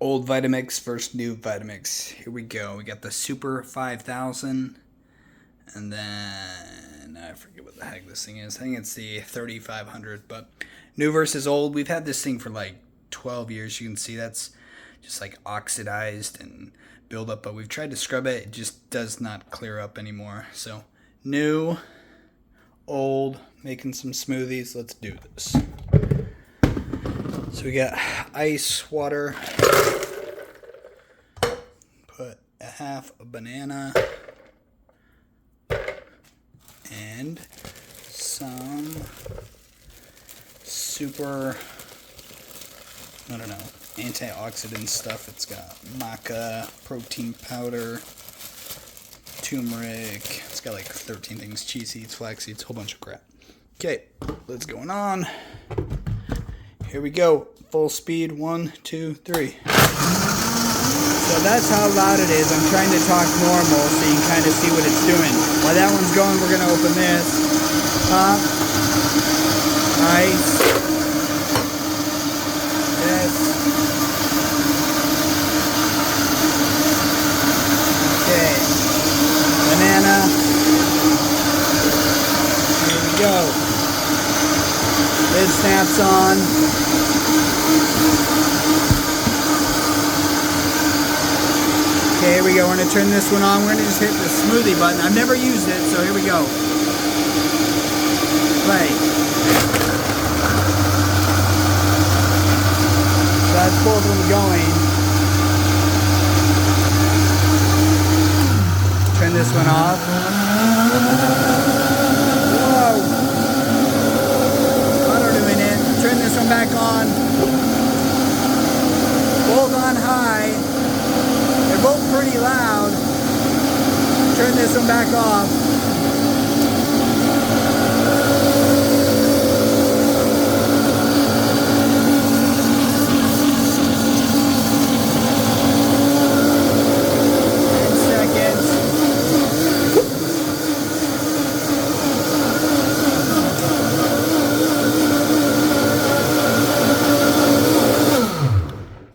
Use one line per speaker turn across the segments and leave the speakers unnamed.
Old Vitamix versus new Vitamix. Here we go. We got the Super 5000, and then I forget what the heck this thing is. I think it's the 3500, but new versus old. We've had this thing for like 12 years. You can see that's just like oxidized and build up, but we've tried to scrub it. It just does not clear up anymore. So new, old, making some smoothies. Let's do this. So we got ice, water, put a half a banana, and some super, I don't know, antioxidant stuff. It's got maca, protein powder, turmeric. It's got like 13 things, chia seeds, flax seeds, whole bunch of crap. Okay, let's go on. Here we go. Full speed. 1, 2, 3. So that's how loud it is. I'm trying to talk normal so you can kind of see what it's doing. While that one's going, we're going to open this. Pop. Ice. This. Okay. Banana. Here we go. Lid snaps on. Okay, here we go. We're going to turn this one on. We're going to just hit the smoothie button. I've never used it, so here we go. Play. So that's both of them going. Turn this one off. Whoa. Auto doing it. Turn this one back on. Both on high. They're both pretty loud. Turn this one back off.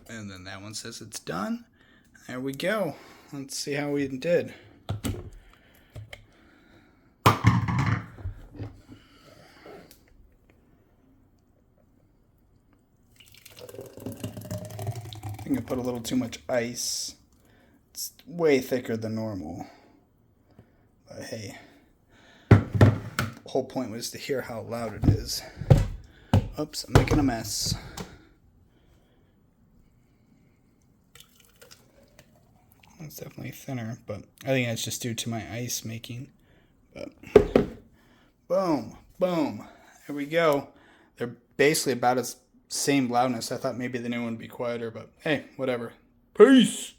And then that one says it's done. There we go. Let's see how we did. I think I put a little too much ice. It's way thicker than normal. But hey, the whole point was to hear how loud it is. Oops, I'm making a mess. It's definitely thinner, but I think that's just due to my ice making. But boom, boom. Here we go. They're basically about the same loudness. I thought maybe the new one would be quieter, but hey, whatever. Peace.